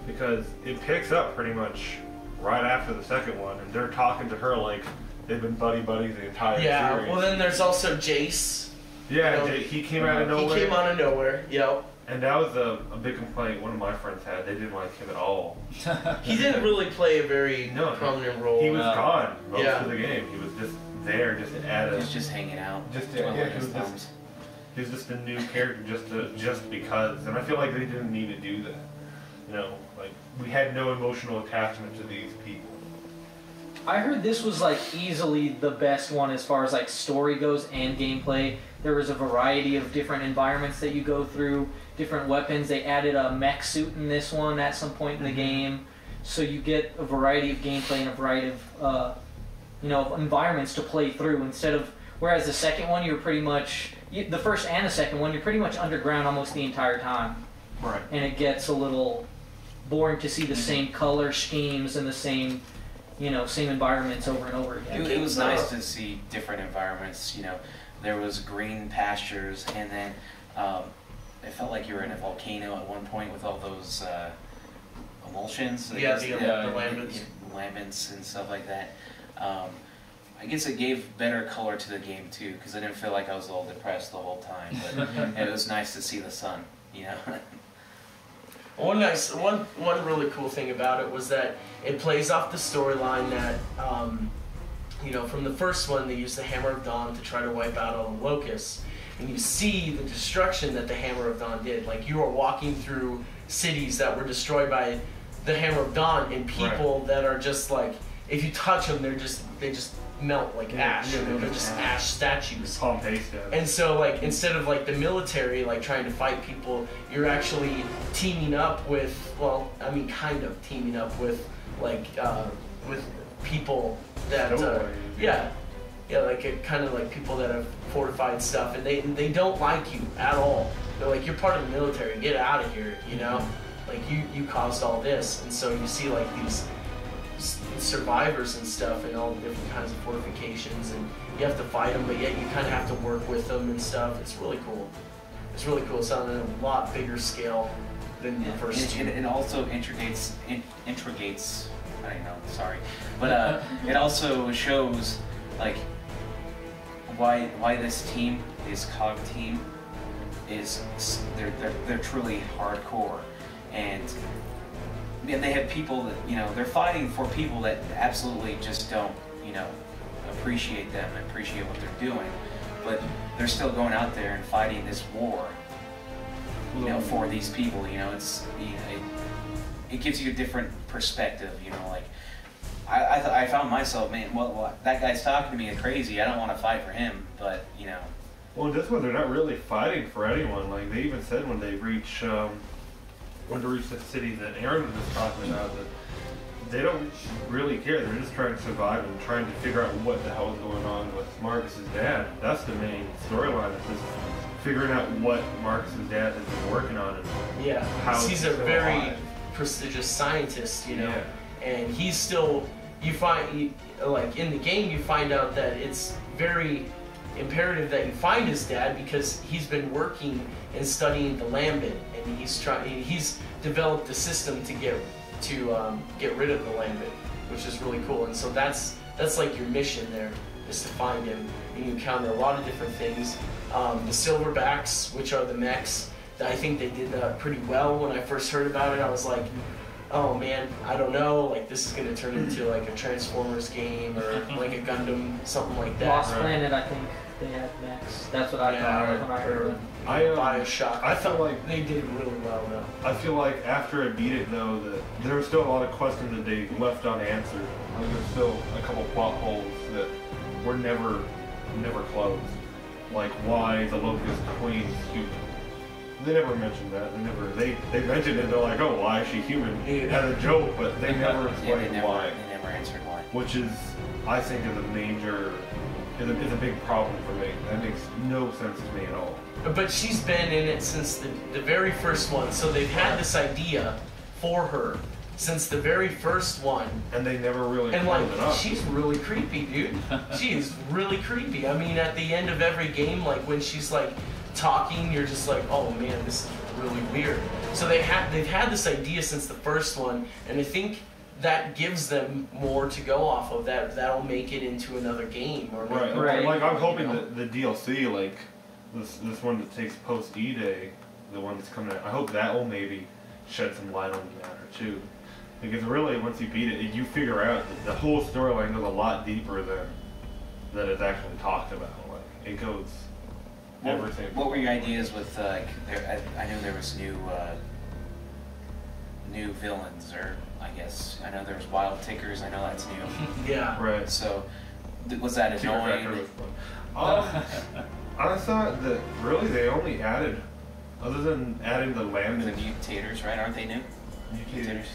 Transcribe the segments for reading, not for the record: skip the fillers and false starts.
because it picks up pretty much right after the second one, and they're talking to her like they've been buddies the entire series. Yeah, well then there's also Jace. Yeah, he came out of nowhere. He came out of nowhere, yep. And that was a big complaint one of my friends had. They didn't like him at all. He didn't really play a very prominent role. He was gone most of the game. He was just there, just at He was just hanging out. He was just a new character just because. And I feel like they didn't need to do that. You know, like, we had no emotional attachment to these people. I heard this was like easily the best one as far as like story goes and gameplay. There was a variety of different environments that you go through, different weapons. They added a mech suit in this one at some point in the game, so you get a variety of gameplay and a variety of environments to play through. Whereas the second one, you're pretty much the first and the second one, you're pretty much underground almost the entire time. Right. And it gets a little boring to see the same color schemes and the same. Same environments over and over again. It was nice to see different environments. There was green pastures, and then it felt like you were in a volcano at one point with all those emulsions. The lambents and stuff like that. I guess it gave better color to the game too, because I didn't feel like I was all depressed the whole time. But it was nice to see the sun. One really cool thing about it was that it plays off the storyline that, from the first one they used the Hammer of Dawn to try to wipe out all the locusts, and you see the destruction that the Hammer of Dawn did. Like, you are walking through cities that were destroyed by the Hammer of Dawn, and people that are just like, if you touch them, they just melt like ash. They're just ash statues. Pompeii statues. And so, like, instead of like the military like trying to fight people, you're actually teaming up with, kind of teaming up with like with people that kind of like people that have fortified stuff, and they don't like you at all. They're like, you're part of the military, get out of here, like you caused all this. And so you see like these survivors and stuff and all the different kinds of fortifications, and you have to fight them, but yet you kind of have to work with them and stuff. It's really cool. It's on a lot bigger scale than the first two. It also integrates. I don't know, sorry, but it also shows like why this team, this COG team, they're truly hardcore, and they have people that they're fighting for people that absolutely just don't appreciate them and appreciate what they're doing, but they're still going out there and fighting this war for these people. It gives you a different perspective. Like I found myself, man, well, that guy's talking to me crazy. I don't want to fight for him, but Well, this one they're not really fighting for anyone. Like, they even said when they reach the city that Aaron was just talking about, that they don't really care. They're just trying to survive and trying to figure out what the hell is going on with Marcus's dad. That's the main storyline. It's just figuring out what Marcus's dad has been working on and how he's a very prestigious scientist, and he's still. You find like in the game, you find out that it's very imperative that you find his dad because he's been working and studying the Lambent, and he's developed a system to get rid of the Lambent, which is really cool. And so that's like your mission there, is to find him. And you encounter a lot of different things. The Silverbacks, which are the mechs, I think they did that pretty well. When I first heard about it, I was like, oh man, I don't know, like this is gonna turn into like a Transformers game or like a Gundam, something like that. Lost Planet, I think they had mechs. That's what I thought when I heard it. Bioshock. I feel like they did really well though. I feel like after I beat it though, that there were still a lot of questions that they left unanswered. Like, there's still a couple plot holes that were never closed. Like why the Locust Queen's human. They never mentioned that. They mentioned it. They're like, oh, why is she human? As a joke, but they never explained why. They never answered why. Which is, I think, is a big problem for me. That makes no sense to me at all. But she's been in it since the very first one, so they've had this idea for her since the very first one. And they never really and cleaned it up. She's really creepy, dude. She is really creepy. I mean, at the end of every game, like when she's like talking, you're just like, oh man, this is really weird. So they've had this idea since the first one, and I think that gives them more to go off of. That'll make it into another game. Or Right. Like I'm hoping you know? that the DLC, like this one that takes post E-Day, the one that's coming out, I hope that will maybe shed some light on the matter too. Because really, once you beat it, you figure out that the whole storyline goes a lot deeper than it's actually talked about. Like it goes everything. What were your ideas with? I know there was new villains, or I guess I know there was wild tickers. I know that's new. Yeah. Right. So was that Secret annoying? Factor was fun. I thought that really they only added, other than adding the The lambent mutators, right? Aren't they new? mutators.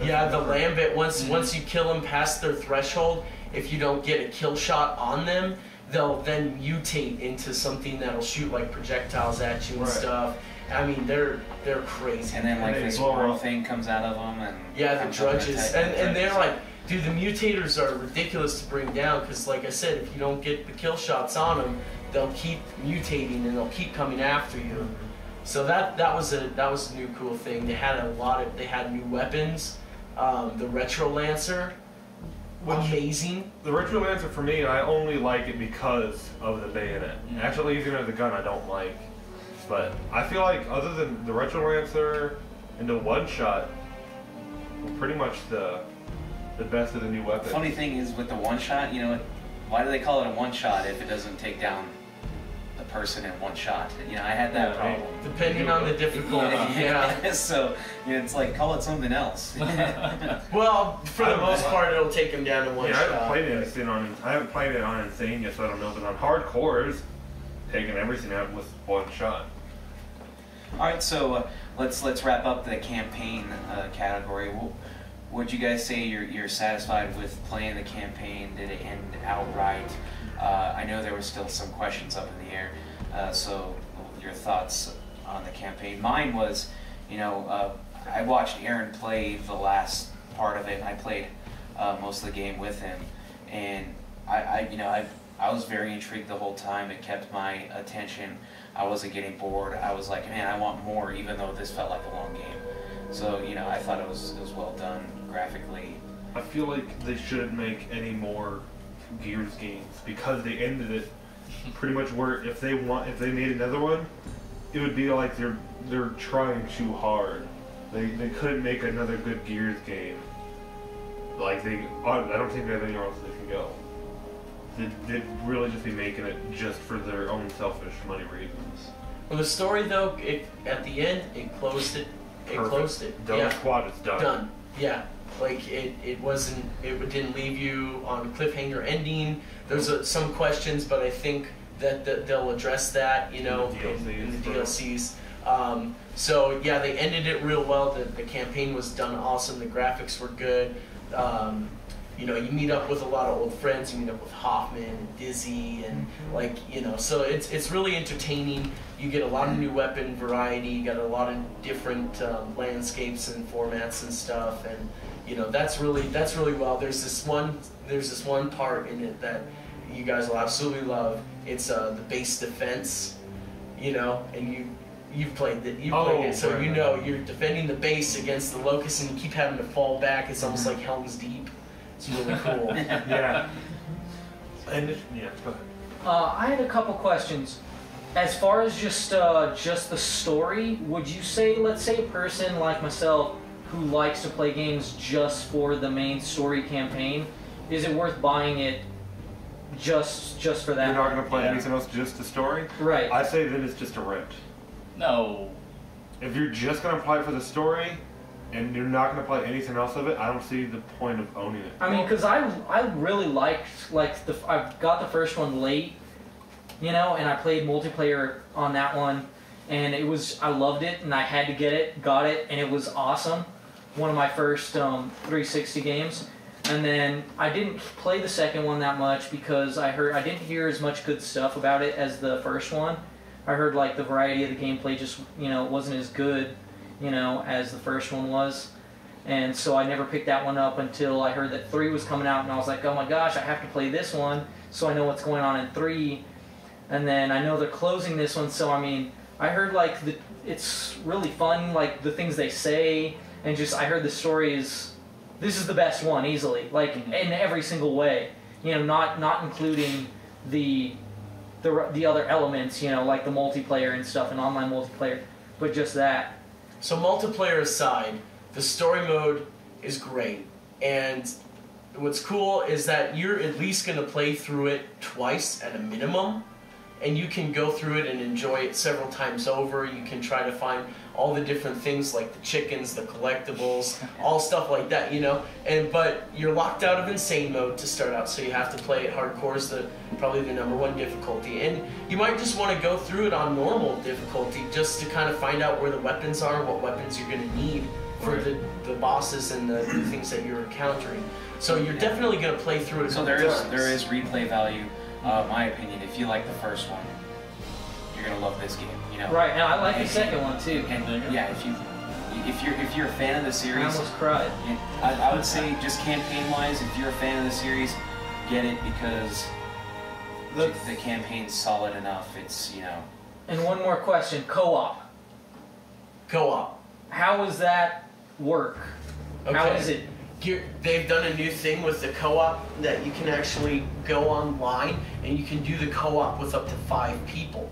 Yeah, the Lambit, once you kill them past their threshold, if you don't get a kill shot on them, they'll then mutate into something that'll shoot like projectiles at you and Right. stuff. I mean, they're crazy. And then like And they this blow worm up. thing comes out of them, and Yeah, the comes up with drudges. type- And they're like, dude, the mutators are ridiculous to bring down because, like I said, if you don't get the kill shots on them, they'll keep mutating and they'll keep coming after you. So that was a new cool thing. They had new weapons. The Retro Lancer, amazing. The Retro Lancer for me, I only like it because of the bayonet. Actually, using it as a gun, I don't like. But I feel like other than the Retro Lancer and the one shot, were pretty much the best of the new weapons. Funny thing is with the one shot, you know, why do they call it a one shot if it doesn't take down the person in one shot? You know, I had that Yeah, right. problem. Depending on the difficulty, yeah. So you know, it's like call it something else. Well, for the most part, it'll take them down to one Yeah, shot. I haven't played it on Insane yet, so I don't know. But on Hardcore, taking everything out with one shot. All right, so let's wrap up the campaign category. Would you guys say you're satisfied with playing the campaign? Did it end outright? I know there were still some questions up in the air. So your thoughts on the campaign? Mine was, you know, I watched Aaron play the last part of it, and I played most of the game with him, and I was very intrigued the whole time. It kept my attention. I wasn't getting bored. I was like, man, I want more, even though this felt like a long game. So, you know, I thought it was well done graphically. I feel like they shouldn't make any more Gears games because they ended it pretty much where if they made another one, it would be like they're trying too hard. They couldn't make another good Gears game. Like I don't think they have anywhere else they can go. They'd really just be making it just for their own selfish money reasons. Well, the story though, at the end, it closed it. It Perfect. closed it. Done Yeah. Squad is done. Done. Yeah. Like it didn't leave you on a cliffhanger ending. There's some questions, but I think that they'll address that, you know, in the DLCs. So yeah, they ended it real well. The campaign was done awesome. The graphics were good. You know, you meet up with a lot of old friends. You meet up with Hoffman and Dizzy, and like, you know, so it's really entertaining. You get a lot of new weapon variety. You got a lot of different landscapes and formats and stuff, and you know, that's really well. There's this one part in it that you guys will absolutely love. It's the base defense, you know, and you've played it, so right, you right. know you're defending the base against the locusts, and you keep having to fall back. It's almost like Helm's Deep. It's really cool. Yeah. And yeah, go ahead. I had a couple questions. As far as just the story, would you say, let's say a person like myself who likes to play games just for the main story campaign, is it worth buying it just for that? You're not going to play Yeah. anything else, just the story? Right. I say that it's just a rent. No. If you're just going to play for the story and you're not going to play anything else of it, I don't see the point of owning it. I mean, because I really liked, I got the first one late, you know, and I played multiplayer on that one, and I loved it, and I had to get it, got it, and it was awesome. One of my first 360 games. And then I didn't play the second one that much because I didn't hear as much good stuff about it as the first one. I heard like the variety of the gameplay just, you know, wasn't as good, you know, as the first one was. And so I never picked that one up until I heard that 3 was coming out, and I was like, oh my gosh, I have to play this one so I know what's going on in 3. And then I know they're closing this one, so I mean, I heard like it's really fun, like the things they say, and just I heard the story is this is the best one easily, like in every single way. You know, not including the other elements, you know, like the multiplayer and stuff and online multiplayer, but just that. So multiplayer aside, the story mode is great, and what's cool is that you're at least going to play through it twice at a minimum, and you can go through it and enjoy it several times over. You can try to find all the different things like the chickens, the collectibles, all stuff like that, you know. But you're locked out of insane mode to start out, so you have to play it hardcore is probably the #1 difficulty. And you might just want to go through it on normal difficulty just to kind of find out where the weapons are, what weapons you're going to need for the bosses and the things that you're encountering. So you're definitely going to play through it. So there is replay value. My opinion, if you like the first one, you're gonna love this game. You know. Right, and I like the second one too. And yeah, if you're a fan of the series, I almost cried. I would say just campaign-wise, if you're a fan of the series, get it because the campaign's solid enough. It's, you know. And one more question: co-op. Co-op. How does that work? Okay. How is it? They've done a new thing with the co-op that you can actually go online and you can do the co-op with up to 5 people.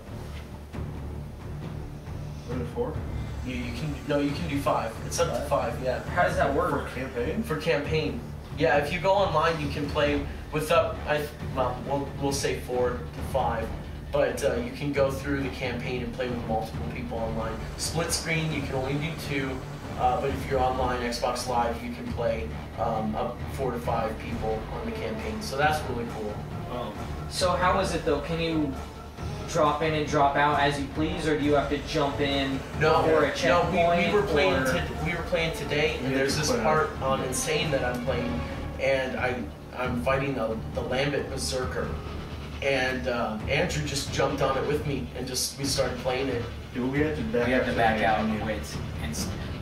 What is it for? You can do 5. It's up to 5, yeah. How does that work? For campaign? For campaign. Yeah, if you go online, you can play with we'll say 4 to 5. But you can go through the campaign and play with multiple people online. Split screen, you can only do 2. But if you're online, Xbox Live, you can play up 4 to 5 people on the campaign. So that's really cool. So how is it though? Can you drop in and drop out as you please, or do you have to jump in for a checkpoint? No, we were playing today, and there's this part on Insane that I'm playing, and I'm fighting the Lambent Berserker, and Andrew just jumped on it with me, and we started playing it. Dude, we had to back out and wait.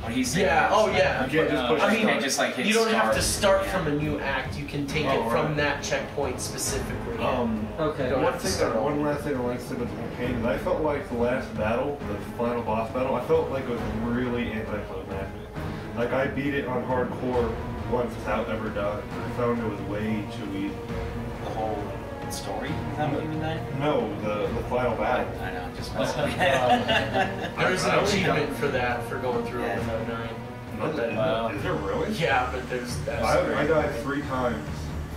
When he said yeah, oh yeah. You can't just push I mean, start. Just like hit you don't have to start yeah. from a new act. You can take it from that checkpoint specifically. Okay. don't have to start One last thing I like to say about the campaign is I felt like the last battle, the final boss battle, I felt like it was really anticlimactic. Like I beat it on hardcore once without ever dying. I found it was way too easy. The whole story? Is that what you mean? No, the final battle. I know, just messing with There's an achievement for that, for going through it without dying. Wow. Is there really? Yeah, but I died 3 times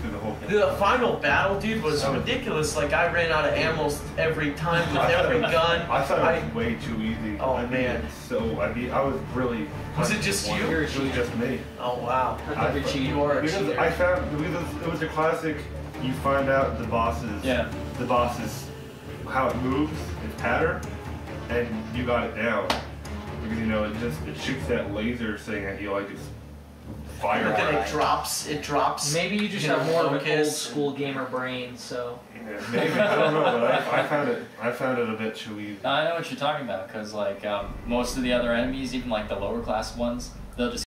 through the whole campaign. The final battle, dude, was ridiculous. Like, I ran out of ammo every time with every gun. I thought it was way too easy. Oh, man. I was really... Was it just you? It was just me. Oh, wow. I think You are a Because cheater. I found, because it was a classic, you find out the boss's, how it moves, its pattern, and you got it down. Because, you know, it shoots that laser thing at you like it's fire. And then it drops. Maybe you just have more of an old school gamer brain, so. Yeah, maybe, I don't know, but I found it a bit too easy. I know what you're talking about, because like most of the other enemies, even like the lower class ones, they'll just